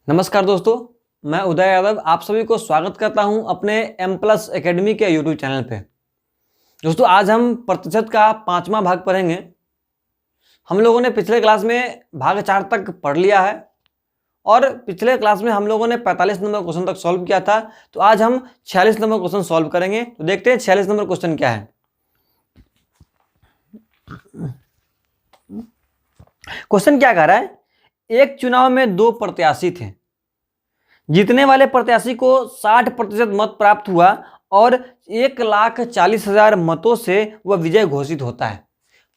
नमस्कार दोस्तों, मैं उदय यादव आप सभी को स्वागत करता हूं अपने एम प्लस एकेडमी के यूट्यूब चैनल पे। दोस्तों, आज हम प्रतिशत का 5वां भाग पढ़ेंगे। हम लोगों ने पिछले क्लास में भाग 4 तक पढ़ लिया है और पिछले क्लास में हम लोगों ने 45 नंबर क्वेश्चन तक सॉल्व किया था। तो आज हम 46 नंबर क्वेश्चन सॉल्व करेंगे। तो देखते हैं 46 नंबर क्वेश्चन क्या है। क्वेश्चन क्या कह रहा है, एक चुनाव में 2 प्रत्याशी थे। जीतने वाले प्रत्याशी को 60% मत प्राप्त हुआ और 1,40,000 मतों से वह विजय घोषित होता है।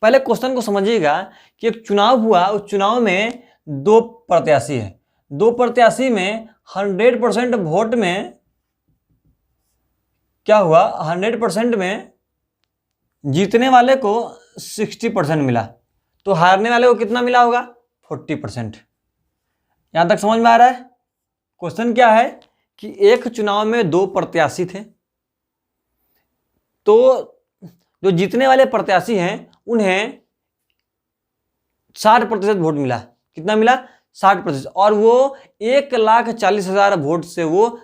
पहले क्वेश्चन को समझिएगा कि एक चुनाव हुआ, उस चुनाव में 2 प्रत्याशी है। 2 प्रत्याशी में 100% वोट में क्या हुआ, 100% में जीतने वाले को 60% मिला, तो हारने वाले को कितना मिला होगा, 40%। यहां तक समझ में आ रहा है। क्वेश्चन क्या है कि एक चुनाव में 2 प्रत्याशी थे, तो जो जीतने वाले प्रत्याशी हैं उन्हें 60% वोट मिला। कितना मिला, 60%, और वो 1,40,000 वोट से वो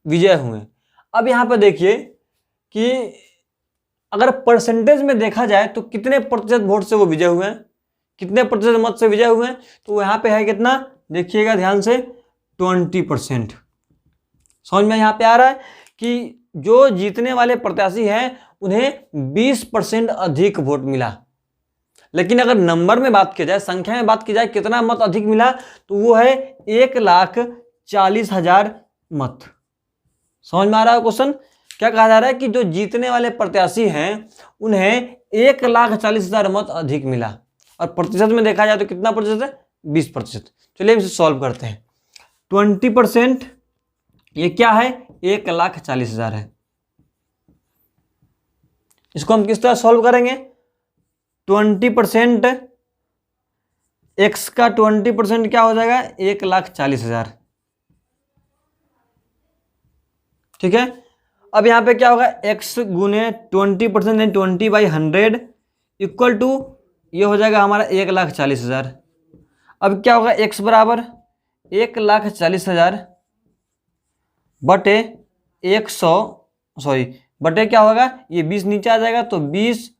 विजय हुए। अब यहां पर देखिए कि अगर परसेंटेज में देखा जाए तो कितने प्रतिशत वोट से वो विजय हुए हैं, कितने प्रतिशत मत से विजय हुए हैं, तो यहां पे है कितना, देखिएगा ध्यान से, 20%। समझ में यहाँ पे आ रहा है कि जो जीतने वाले प्रत्याशी हैं उन्हें 20% अधिक वोट मिला। लेकिन अगर नंबर में बात की जाए, संख्या में बात की जाए, कितना मत अधिक मिला, तो वो है 1,40,000 मत। समझ में आ रहा है क्वेश्चन। क्या कहा जा रहा है कि जो जीतने वाले प्रत्याशी हैं उन्हें 1,40,000 मत अधिक मिला, और प्रतिशत में देखा जाए तो कितना प्रतिशत है, 20%। चलिए इसे सॉल्व करते हैं। 20% ये क्या है, 1,40,000 है। इसको हम किस तरह सॉल्व करेंगे, 20% x का 20% क्या हो जाएगा, 1,40,000। ठीक है। अब यहां पे क्या होगा, x गुने 20% 20/100 इक्वल टू ये हो जाएगा हमारा 1,40,000। अब क्या होगा, x बराबर 1,40,000 बटे 100, सॉरी बटे क्या होगा, ये 20 नीचे आ जाएगा तो 20,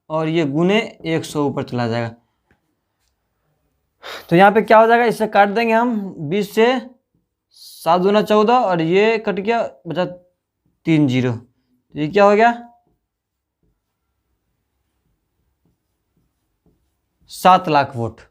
और ये गुने 100 ऊपर चला जाएगा। तो यहाँ पे क्या हो जाएगा, इससे काट देंगे हम, 20 से 7 दूना 14, और ये कट गया, बचा 3 0। तो ये क्या हो गया, 7 लाख वोट।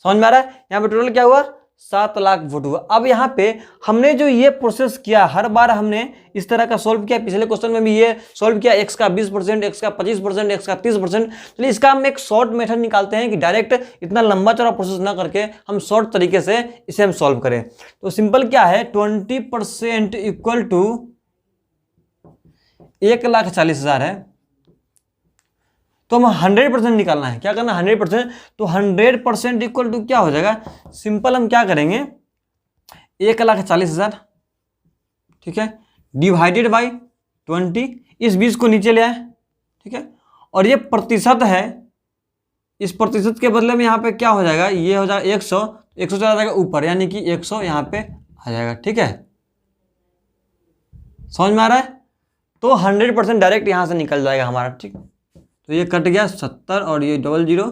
समझ में आ रहा है। यहाँ पे टोटल क्या हुआ, 7 लाख वोट हुआ। अब यहाँ पे हमने जो ये प्रोसेस किया, हर बार हमने इस तरह का सॉल्व किया। पिछले क्वेश्चन में भी ये सॉल्व किया, x का 20%, x का 25%, x का 30%। चलिए इसका हम एक शॉर्ट मेथड निकालते हैं कि डायरेक्ट इतना लंबा चौड़ा प्रोसेस ना करके हम शॉर्ट तरीके से इसे हम सॉल्व करें। तो सिंपल क्या है, 20% इक्वल टू 1,40,000 है, तो हम 100% निकालना है। क्या करना, 100%। तो 100% इक्वल टू क्या हो जाएगा, सिंपल हम क्या करेंगे, 1,40,000, ठीक है, डिवाइडेड बाई 20। इस 20 को नीचे ले आए, ठीक है, और ये प्रतिशत है, इस प्रतिशत के बदले में यहाँ पे क्या हो जाएगा, ये हो जाएगा 100, 100 चला जाएगा ऊपर, यानी कि 100 यहाँ पे आ जाएगा। ठीक है, समझ में आ रहा है। तो 100% डायरेक्ट यहाँ से निकल जाएगा हमारा। ठीक, तो ये कट गया 70 और ये 00,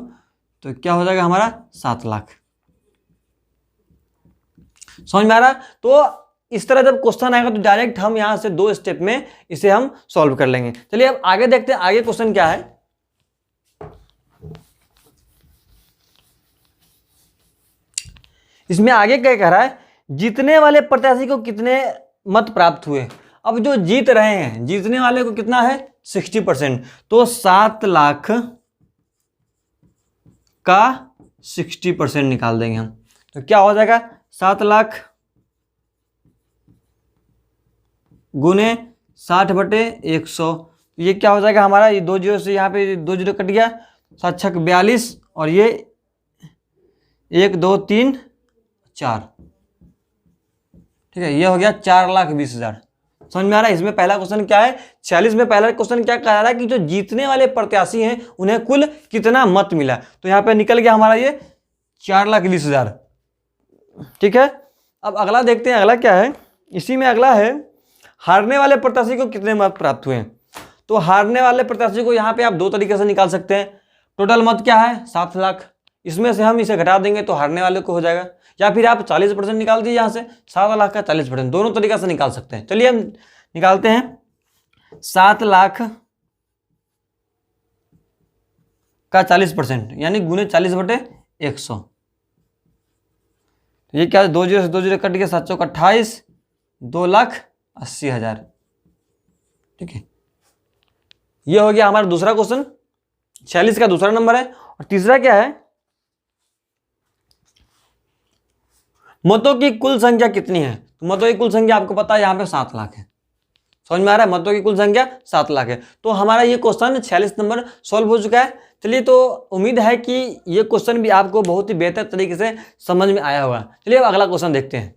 तो क्या हो जाएगा हमारा 7 लाख। समझ में आ रहा। तो इस तरह जब क्वेश्चन आएगा तो डायरेक्ट हम यहां से 2 स्टेप में इसे हम सॉल्व कर लेंगे। चलिए अब आगे देखते हैं, आगे क्वेश्चन क्या है। इसमें आगे क्या कह रहा है, जीतने वाले प्रत्याशी को कितने मत प्राप्त हुए। अब जो जीत रहे हैं, जीतने वाले को कितना है, 60%, तो 7 लाख का 60% निकाल देंगे हम। तो क्या हो जाएगा, 7 लाख गुने 60 बटे 100, ये क्या हो जाएगा हमारा, ये 2 0 से यहाँ पे 2 0 कट गया, 7 6 42, और ये 1 2 3 4, ठीक है, ये हो गया 4,20,000। समझ में आ रहा है। इसमें पहला क्वेश्चन क्या है, 46 में पहला क्वेश्चन क्या कह रहा है कि जो जीतने वाले प्रत्याशी हैं उन्हें कुल कितना मत मिला। तो यहाँ पे निकल गया हमारा ये 4,20,000। ठीक है, अब अगला देखते हैं, अगला क्या है। इसी में अगला है हारने वाले प्रत्याशी को कितने मत प्राप्त हुए। तो हारने वाले प्रत्याशी को यहाँ पे आप दो तरीके से निकाल सकते हैं। टोटल मत क्या है 7 लाख, इसमें से हम इसे घटा देंगे तो हारने वाले को हो जाएगा, या फिर आप 40% निकाल दीजिए, यहाँ से 7 लाख का 40%, दोनों तरीका से निकाल सकते हैं। चलिए हम निकालते हैं 7 लाख का 40%, यानी गुने 40/100। ये क्या, 2 जीरो से 2 जीरो कट गया, 7 चौक 28, 2,80,000। ठीक है, ये हो गया हमारा दूसरा क्वेश्चन, 46 का दूसरा नंबर है। और तीसरा क्या है, मतों की कुल संख्या कितनी है। तो मतों की कुल संख्या आपको पता है यहाँ पे 7 लाख है। समझ में आ रहा है, मतों की कुल संख्या 7 लाख है। तो हमारा ये क्वेश्चन 46 नंबर सॉल्व हो चुका है। चलिए, तो उम्मीद है कि ये क्वेश्चन भी आपको बहुत ही बेहतर तरीके से समझ में आया होगा। चलिए अब अगला क्वेश्चन देखते हैं।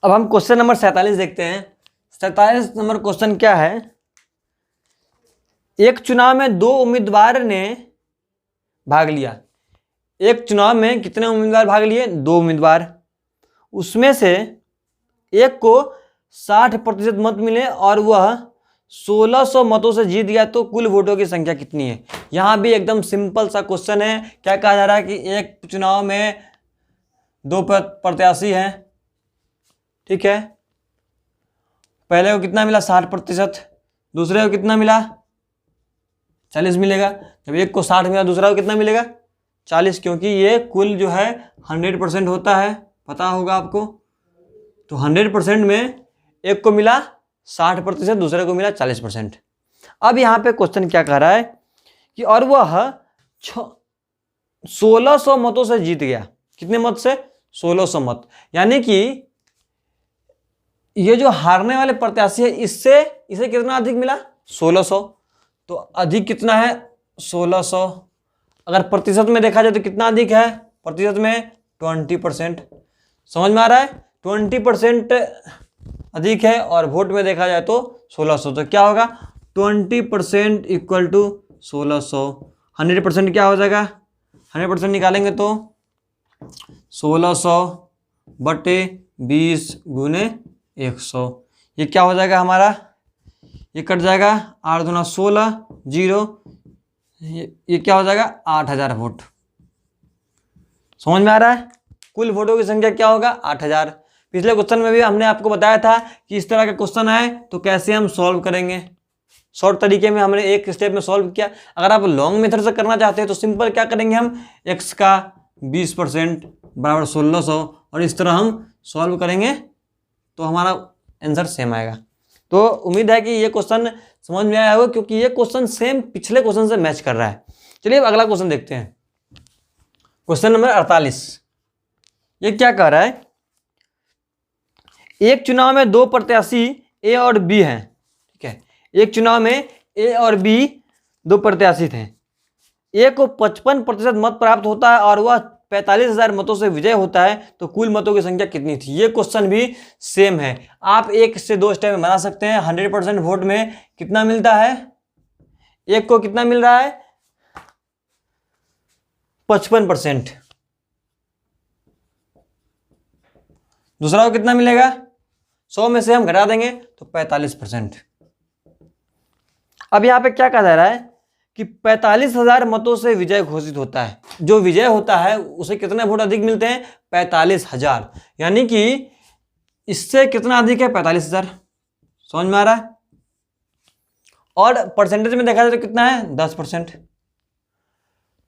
अब हम क्वेश्चन नंबर 47 देखते हैं। 47 नंबर क्वेश्चन क्या है, एक चुनाव में 2 उम्मीदवार ने भाग लिया। एक चुनाव में कितने उम्मीदवार भाग लिए, 2 उम्मीदवार। उसमें से एक को 60% मत मिले और वह 1600 मतों से जीत गया, तो कुल वोटों की संख्या कितनी है। यहां भी एकदम सिंपल सा क्वेश्चन है। क्या कहा जा रहा है कि एक चुनाव में 2 प्रत्याशी हैं, ठीक है। पहले को कितना मिला 60%, दूसरे को कितना मिला 40 मिलेगा। जब एक को 60 मिला, दूसरा को कितना मिलेगा 40, क्योंकि ये कुल जो है 100% होता है, पता होगा आपको। तो 100% में एक को मिला 60%, दूसरे को मिला 40%। अब यहाँ पे क्वेश्चन क्या कह रहा है कि और वह 1600 मतों से जीत गया। कितने मत से, 1600 मत। यानी कि ये जो हारने वाले प्रत्याशी है, इसे कितना अधिक मिला 1600। तो अधिक कितना है 1600। अगर प्रतिशत में देखा जाए तो कितना अधिक है, प्रतिशत में 20%। समझ में आ रहा है, 20% अधिक है। और वोट में देखा जाए तो 1600। तो क्या होगा 20% इक्वल टू 1600। 100% क्या हो जाएगा, 100% निकालेंगे तो 1600 बटे 20 गुने 100। ये क्या हो जाएगा हमारा, ये कट जाएगा 8 दूना 16, 0, ये क्या हो जाएगा 8000 वोट। समझ में आ रहा है, कुल वोटों की संख्या क्या होगा 8000। पिछले क्वेश्चन में भी हमने आपको बताया था कि इस तरह का क्वेश्चन आए तो कैसे हम सॉल्व करेंगे। शॉर्ट तरीके में हमने एक स्टेप में सॉल्व किया। अगर आप लॉन्ग मेथड से करना चाहते हैं तो सिंपल क्या करेंगे, हम x का 20% बराबर 1600, और इस तरह हम सॉल्व करेंगे तो हमारा आंसर सेम आएगा। तो उम्मीद है कि ये क्वेश्चन समझ में आया होगा, क्योंकि ये क्वेश्चन सेम पिछले क्वेश्चन से मैच कर रहा है। चलिए अब अगला क्वेश्चन देखते हैं, क्वेश्चन नंबर 48। ये क्या कह रहा है, एक चुनाव में 2 प्रत्याशी ए और बी हैं, ठीक है। एक चुनाव में ए और बी 2 प्रत्याशी थे। ए को 55% मत प्राप्त होता है और वह 45,000 मतों से विजय होता है, तो कुल मतों की संख्या कितनी थी। ये क्वेश्चन भी सेम है। आप 1 से 2 स्टेप में बना सकते हैं। 100% वोट में कितना मिलता है, एक को कितना मिल रहा है 55%, दूसरा को कितना मिलेगा, 100 में से हम घटा देंगे तो 45%। अब यहां पे क्या कहा जा रहा है कि 45,000 मतों से विजय घोषित होता है। जो विजय होता है उसे कितने वोट अधिक मिलते हैं 45,000, यानी कि इससे कितना अधिक है 45,000। समझ में आ रहा है। और परसेंटेज में देखा जाए तो कितना है 10%।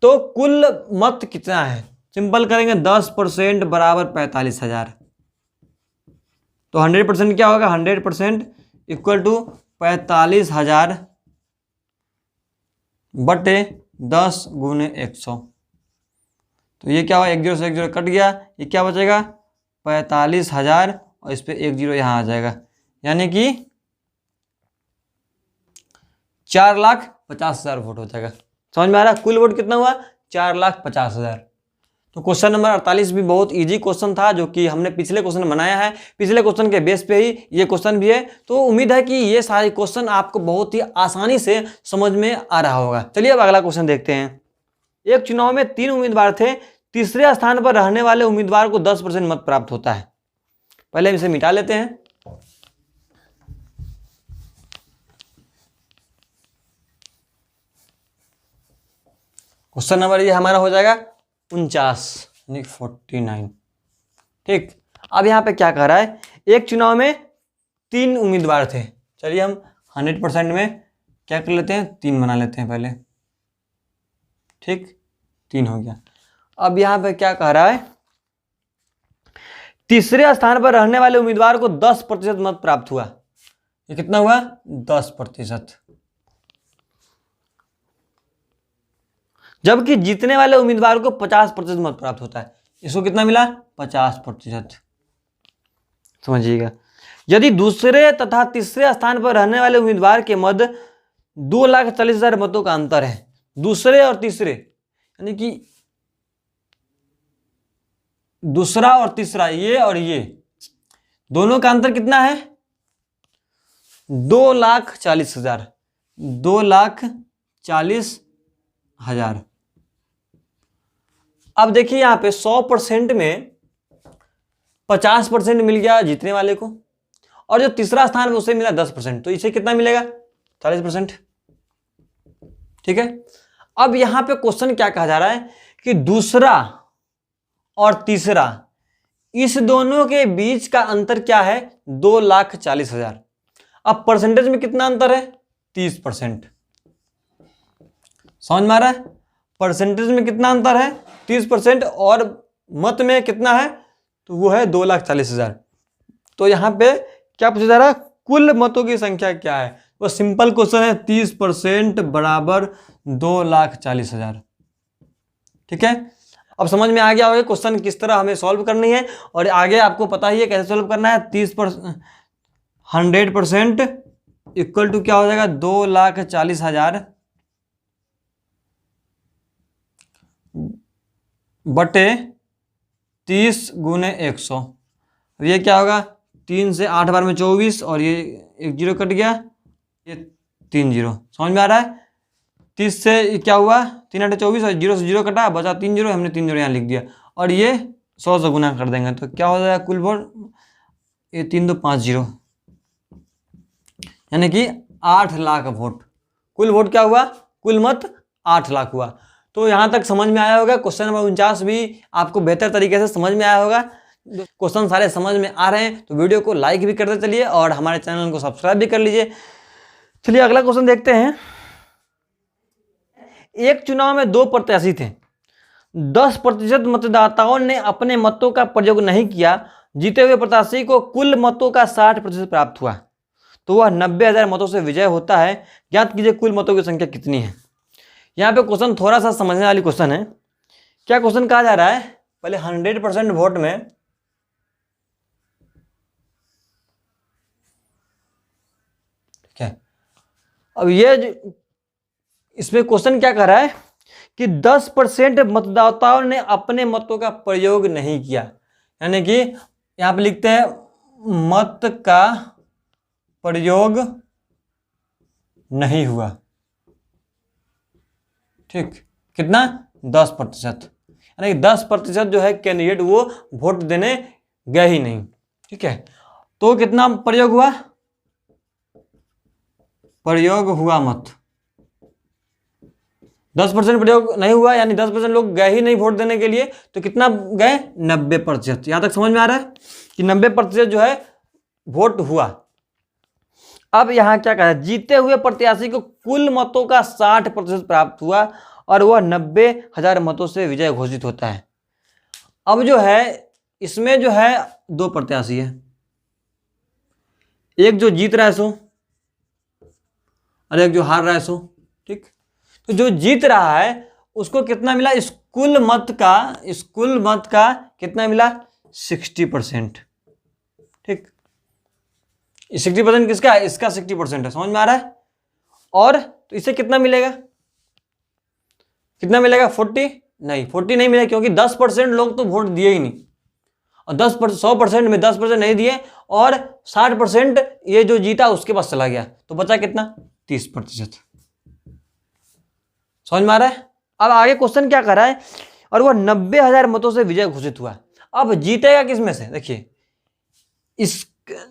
तो कुल मत कितना है, सिंपल करेंगे 10% बराबर 45,000। तो 100% क्या होगा, 100% इक्वल टू 45,000 बटे 10 गुने 100। तो ये क्या हुआ, 1 0 से 1 0 कट गया, ये क्या बचेगा 45,000, और इस पे 1 0 यहाँ आ जाएगा, यानी कि 4,50,000 वोट हो जाएगा। समझ में आ रहा है, कुल वोट कितना हुआ 4,50,000। तो क्वेश्चन नंबर 48 भी बहुत इजी क्वेश्चन था, जो कि हमने पिछले क्वेश्चन बनाया है। पिछले क्वेश्चन के बेस पे ही ये क्वेश्चन भी है। तो उम्मीद है कि ये सारे क्वेश्चन आपको बहुत ही आसानी से समझ में आ रहा होगा। चलिए अब अगला क्वेश्चन देखते हैं। एक चुनाव में 3 उम्मीदवार थे। तीसरे स्थान पर रहने वाले उम्मीदवार को 10% मत प्राप्त होता है। पहले हम इसे मिटा लेते हैं। क्वेश्चन नंबर ये हमारा हो जाएगा 49 यानी 49। ठीक, अब यहाँ पे क्या कह रहा है, एक चुनाव में 3 उम्मीदवार थे। चलिए हम 100% में क्या कर लेते हैं, 3 बना लेते हैं पहले। ठीक, 3 हो गया। अब यहाँ पे क्या कह रहा है, तीसरे स्थान पर रहने वाले उम्मीदवार को 10% मत प्राप्त हुआ। ये कितना हुआ, 10%। जबकि जीतने वाले उम्मीदवार को 50% मत प्राप्त होता है। इसको कितना मिला, 50%। समझिएगा, यदि दूसरे तथा तीसरे स्थान पर रहने वाले उम्मीदवार के मध्य 2,40,000 मतों का अंतर है, दूसरे और तीसरे यानी कि दूसरा और तीसरा, ये और ये दोनों का अंतर कितना है, 2,40,000। 2,40,000। अब देखिए यहां पे 100% में 50% मिल गया जीतने वाले को, और जो तीसरा स्थान है उसे मिला 10%, तो इसे कितना मिलेगा, 40%। ठीक है, अब यहां पे क्वेश्चन क्या कहा जा रहा है कि दूसरा और तीसरा, इस दोनों के बीच का अंतर क्या है, 2,40,000। अब परसेंटेज में कितना अंतर है, 30%। समझ में आ रहा है, परसेंटेज में कितना अंतर है, 30%, और मत में कितना है, तो वो है 2,40,000। तो यहां पे क्या पूछा जा रहा है, कुल मतों की संख्या क्या है, वो सिंपल क्वेश्चन है, 30% बराबर 2,40,000। ठीक है, अब समझ में आ गया होगा क्वेश्चन किस तरह हमें सॉल्व करनी है, और आगे आपको पता ही है कैसे सॉल्व करना है। 100% इक्वल टू क्या हो जाएगा, 2,40,000 बटे 30 गुने 100। ये क्या होगा, 3 से 8 बार में 24, और ये 1 0 कट गया, ये 3 0। समझ में आ रहा है, 30 से क्या हुआ, 3 8 24, और 0 से 0 कटा, बचा 3 0, हमने 3 0 यहाँ लिख दिया, और ये 100 से गुना कर देंगे तो क्या हो जाएगा कुल वोट, ये 3 2 5 0, यानी कि 8 लाख वोट। कुल वोट क्या हुआ, कुल मत 8 लाख हुआ। तो यहाँ तक समझ में आया होगा, क्वेश्चन नंबर 49 भी आपको बेहतर तरीके से समझ में आया होगा। क्वेश्चन सारे समझ में आ रहे हैं तो वीडियो को लाइक भी करते चलिए और हमारे चैनल को सब्सक्राइब भी कर लीजिए। चलिए अगला क्वेश्चन देखते हैं। एक चुनाव में 2 प्रत्याशी थे, 10% मतदाताओं ने अपने मतों का प्रयोग नहीं किया, जीते हुए प्रत्याशी को कुल मतों का 60% प्राप्त हुआ, तो वह 90,000 मतों से विजय होता है। ज्ञात कीजिए कुल मतों की संख्या कितनी है। यहाँ पे क्वेश्चन थोड़ा सा समझने वाली क्वेश्चन है। क्या क्वेश्चन कहा जा रहा है, पहले 100% वोट में ठीक है, अब ये इसमें क्वेश्चन क्या कह रहा है कि 10% मतदाताओं ने अपने मतों का प्रयोग नहीं किया, यानी कि यहां पे लिखते हैं मत का प्रयोग नहीं हुआ। ठीक, कितना, 10%, यानी कि 10% जो है कैंडिडेट वो वोट देने गए ही नहीं। ठीक है, तो कितना प्रयोग हुआ, प्रयोग हुआ मत 10% प्रयोग नहीं हुआ, यानी 10% लोग गए ही नहीं वोट देने के लिए, तो कितना गए, 90%। यहां तक समझ में आ रहा है कि 90% जो है वोट हुआ। अब यहां क्या कहा है, जीते हुए प्रत्याशी को कुल मतों का 60% प्राप्त हुआ और वह 90,000 मतों से विजय घोषित होता है। अब जो है इसमें जो है 2 प्रत्याशी है, एक जो जीत रहा है सो और एक जो हार रहा है सो। ठीक, तो जो जीत रहा है उसको कितना मिला, इस कुल मत का कितना मिला, 60%। ठीक, 60% किसका है, इसका 60% है। समझ में आ रहा है, और तो इसे कितना मिलेगा, 40 नहीं, 40 नहीं मिलेगा, क्योंकि 10% लोग तो वोट दिए ही नहीं, और 100% में 10% नहीं दिए, और 60% ये जो जीता उसके पास चला गया, तो बचा कितना, 30%। समझ में आ रहा है। अब आगे क्वेश्चन क्या कर रहा है, और वह 90,000 मतों से विजय घोषित हुआ। अब जीतेगा किस में से, देखिए इस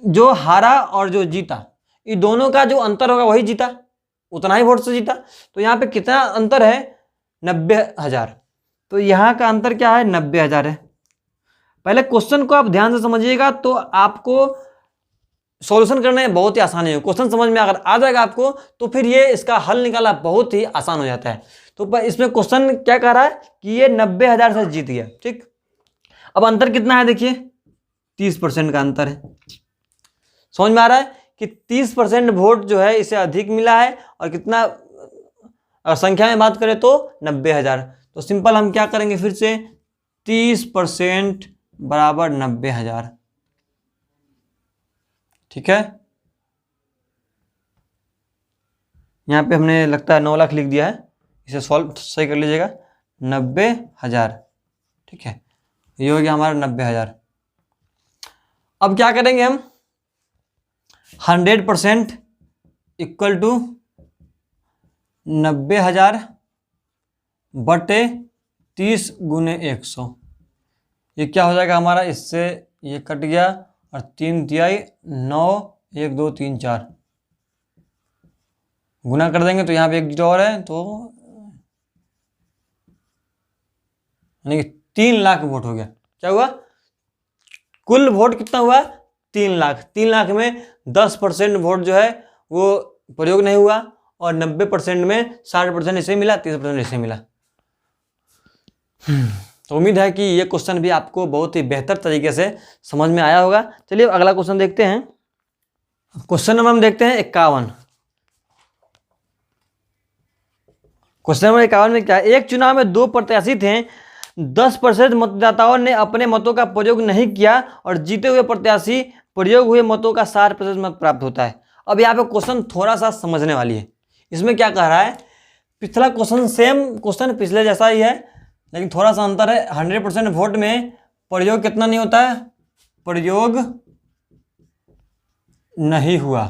जो हारा और जो जीता, ये दोनों का जो अंतर होगा वही जीता, उतना ही वोट से जीता। तो यहाँ पे कितना अंतर है? 90,000। तो यहाँ का अंतर क्या है? 90,000 है। पहले क्वेश्चन को आप ध्यान से समझिएगा तो आपको सॉल्यूशन करने में बहुत ही आसानी है। क्वेश्चन समझ में अगर आ जाएगा आपको तो फिर ये इसका हल निकालना बहुत ही आसान हो जाता है। तो इसमें क्वेश्चन क्या कह रहा है कि ये 90,000 से जीत गया। ठीक, अब अंतर कितना है? देखिए 30% का अंतर है। समझ में आ रहा है कि 30% वोट जो है इसे अधिक मिला है, और कितना, अगर संख्या में बात करें तो 90,000। तो सिंपल हम क्या करेंगे फिर से, 30% बराबर 90,000। ठीक है, यहाँ पे हमने लगता है 9 लाख लिख दिया है, इसे सॉल्व सही कर लीजिएगा। 90,000, ठीक है, ये हो गया हमारा 90,000। अब क्या करेंगे हम, 100% इक्वल टू 90,000 बटे 30 गुने 100। ये क्या हो जाएगा हमारा, इससे ये कट गया और 3 तिहाई 9, 1 2 3 4 गुना कर देंगे तो यहाँ पे एक जीरो और है, तो यानी कि 3 लाख वोट हो गया। क्या हुआ? कुल वोट कितना हुआ? 3 लाख। 3 लाख में 10% वोट जो है वो प्रयोग नहीं हुआ, और 90% में 60% इसे मिला, 30% इसे मिला। तो उम्मीद है कि ये क्वेश्चन भी आपको बहुत ही बेहतर तरीके से समझ में आया होगा। चलिए अगला क्वेश्चन देखते हैं। क्वेश्चन नंबर हम देखते हैं 51। क्वेश्चन नंबर 51 में क्या है? एक चुनाव में 2 प्रत्याशी थे, 10% मतदाताओं ने अपने मतों का प्रयोग नहीं किया और जीते हुए प्रत्याशी प्रयोग हुए मतों का 60% मत प्राप्त होता है। अब यहाँ पे क्वेश्चन थोड़ा सा समझने वाली है। इसमें क्या कह रहा है, पिछला क्वेश्चन सेम क्वेश्चन पिछले जैसा ही है, लेकिन थोड़ा सा अंतर है। 100% वोट में प्रयोग कितना नहीं होता है? प्रयोग नहीं हुआ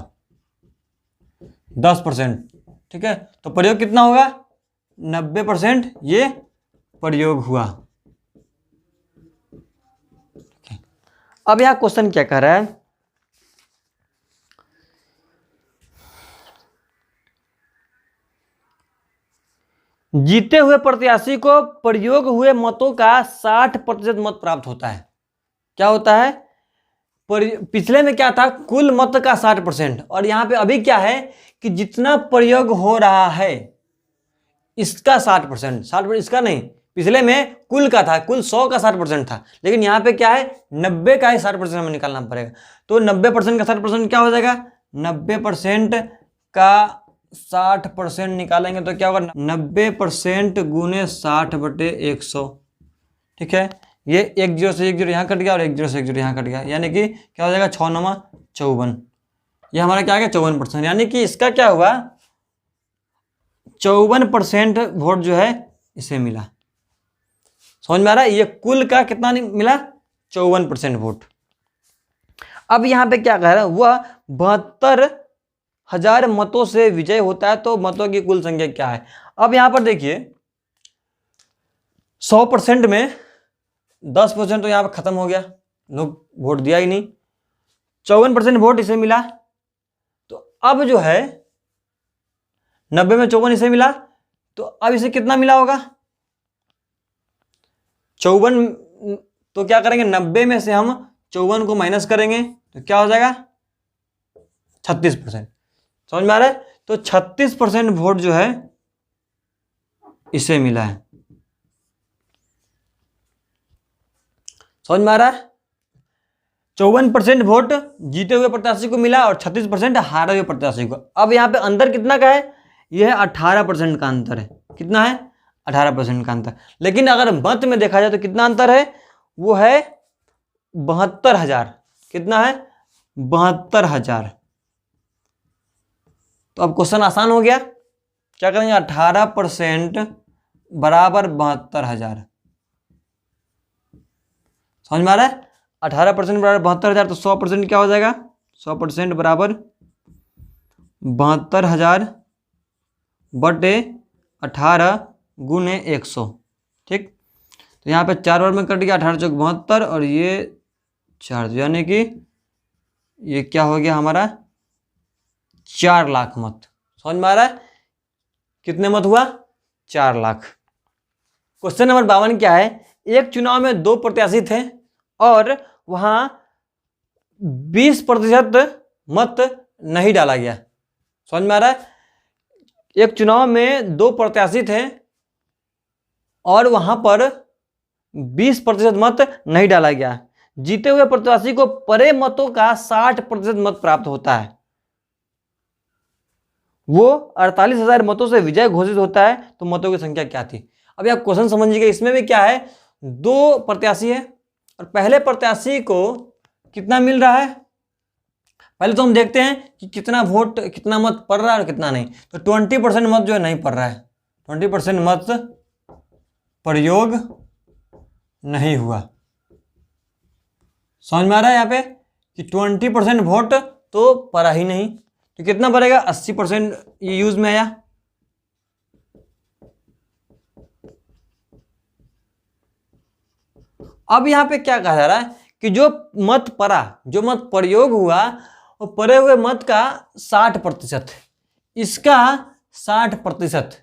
10%। ठीक है, तो प्रयोग कितना होगा? 90% ये प्रयोग हुआ। अब यह क्वेश्चन क्या कह रहा है, जीते हुए प्रत्याशी को प्रयोग हुए मतों का 60% मत प्राप्त होता है। क्या होता है? पिछले में क्या था? कुल मत का 60%, और यहां पे अभी क्या है कि जितना प्रयोग हो रहा है इसका 60%। 60% इसका नहीं, पिछले में कुल का था, कुल 100 का 60% था, लेकिन यहाँ पे क्या है 90 का ही 60% हमें निकालना पड़ेगा। तो 90% का 60% क्या हो जाएगा? 90% का 60% निकालेंगे तो क्या होगा? 90% गुने 60 बटे 100। ठीक है, ये 1 0 से 1 0 यहाँ कट गया और 1 0 से 1 0 यहाँ कट गया, यानी कि क्या हो जाएगा? 6 9 54। ये हमारा क्या आ गया? 54%। यानी कि इसका क्या हुआ? 54% वोट जो है इसे मिला। समझ में आ रहा है? ये कुल का कितना मिला? 54% वोट। अब यहां पे क्या कह रहा है, वह 72,000 मतों से विजय होता है, तो मतों की कुल संख्या क्या है? अब यहां पर देखिए 100% में 10% तो यहां पर खत्म हो गया, लोग वोट दिया ही नहीं। 54% वोट इसे मिला, तो अब जो है 90 में 54 इसे मिला, तो अब इसे कितना मिला होगा? 54। तो क्या करेंगे, 90 में से हम 54 को माइनस करेंगे तो क्या हो जाएगा? 36%। समझ में आ रहा है? तो 36% वोट जो है इसे मिला है। समझ में आ रहा है? 54% वोट जीते हुए प्रत्याशी को मिला और 36% हारे हुए प्रत्याशी को। अब यहां पे अंतर कितना का है? यह 18% का अंतर है। कितना है? 18% का अंतर। लेकिन अगर मत में देखा जाए तो कितना अंतर है? वो है 72,000। कितना है? 72,000। तो अब क्वेश्चन आसान हो गया। क्या करेंगे? 18% बराबर 72,000। समझ में आ रहा है? 18% बराबर 72,000, तो 100% क्या हो जाएगा? 100% बराबर 72,000 बटे 18 गुने 100। ठीक, तो यहाँ पे 4 बार में कट गया, 18 चौक 72 और ये 4, यानी कि ये क्या हो गया हमारा 4 लाख मत। समझ में आ रहा है? कितने मत हुआ? 4 लाख। क्वेश्चन नंबर 52 क्या है? एक चुनाव में 2 प्रत्याशी थे और वहां 20% मत नहीं डाला गया। समझ में आ रहा है? एक चुनाव में 2 प्रत्याशी थे और वहां पर 20% मत नहीं डाला गया। जीते हुए प्रत्याशी को परे मतों का 60% मत प्राप्त होता है। वो 48,000 मतों से विजय घोषित होता है। तो मतों की संख्या क्या थी? अभी आप क्वेश्चन समझिएगा। इसमें भी क्या है, 2 प्रत्याशी है और पहले प्रत्याशी को कितना मिल रहा है? पहले तो हम देखते हैं कि कितना वोट, कितना मत पड़ रहा है और कितना नहीं। तो 20% मत जो है नहीं पड़ रहा है, 20% मत प्रयोग नहीं हुआ। समझ में आ रहा है यहाँ पे कि 20% वोट तो पड़ा ही नहीं। तो कितना पड़ेगा? 80% ये यूज में आया। अब यहां पे क्या कहा जा रहा है कि जो मत पड़ा, जो मत प्रयोग हुआ, और पड़े हुए मत का 60%, इसका 60%,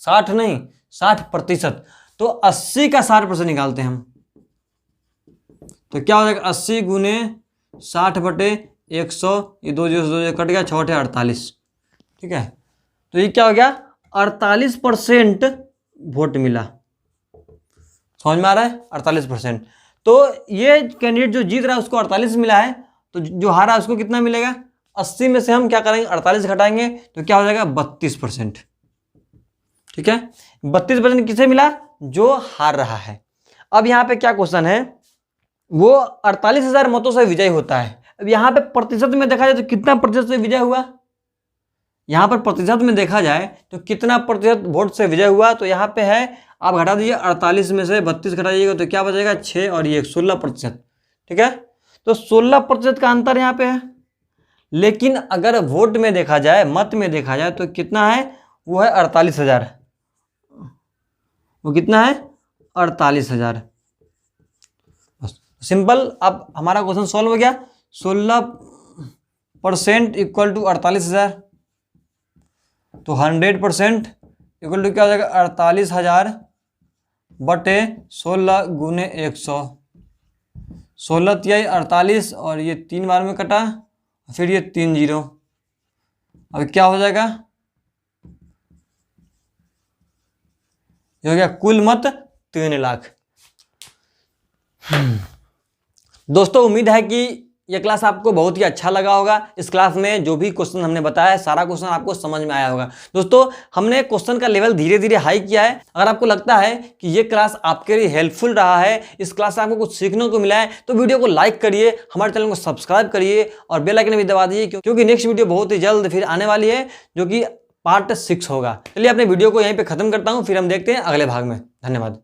60 नहीं 60%, तो 80 का 60% निकालते हैं हम। तो क्या हो जाएगा? 80 गुने 60/100, ये 2 0 कट गया, 6 48। ठीक है, तो ये क्या हो गया? 48% वोट मिला। समझ में आ रहा है? 48%। तो ये कैंडिडेट जो जीत रहा है उसको 48 मिला है, तो जो हारा उसको कितना मिलेगा? 80 में से हम क्या करेंगे? 48 घटाएंगे तो क्या हो जाएगा? 32%। ठीक है, 32% किसे मिला? जो हार रहा है। अब यहाँ पे क्या क्वेश्चन है, वो 48,000 मतों से विजय होता है। अब यहाँ पे प्रतिशत में देखा जाए तो कितना प्रतिशत से विजय हुआ? यहाँ पर प्रतिशत में देखा जाए तो कितना प्रतिशत वोट से विजय हुआ? तो यहाँ पे है, आप घटा दीजिए, 48 में से 32 घटाइएगा तो क्या बचेगा? 6 और ये 16%। ठीक है, तो 16% का अंतर यहाँ पे है। लेकिन अगर वोट में देखा जाए, मत में देखा जाए तो कितना है? वो है 48,000। वो कितना है? 48,000। सिंपल। अब हमारा क्वेश्चन सॉल्व हो गया। 16% इक्वल टू 48,000, तो 100% इक्वल टू क्या हो जाएगा? 48,000 बटे 16 गुने 100। 16 तिहाई 48 और ये 3 बार में कटा, फिर ये 3 0। अब क्या हो जाएगा? ये हो गया कुल मत 3 लाख। दोस्तों, उम्मीद है कि यह क्लास आपको बहुत ही अच्छा लगा होगा। इस क्लास में जो भी क्वेश्चन हमने बताया है, सारा क्वेश्चन आपको समझ में आया होगा। दोस्तों, हमने क्वेश्चन का लेवल धीरे धीरे हाई किया है। अगर आपको लगता है कि ये क्लास आपके लिए हेल्पफुल रहा है, इस क्लास से आपको कुछ सीखने को मिला है, तो वीडियो को लाइक करिए, हमारे चैनल को सब्सक्राइब करिए और बेल आइकन भी दबा दीजिए, क्योंकि नेक्स्ट वीडियो बहुत ही जल्द फिर आने वाली है, जो कि पार्ट 6 होगा। चलिए अपने वीडियो को यहीं पर खत्म करता हूँ, फिर हम देखते हैं अगले भाग में। धन्यवाद।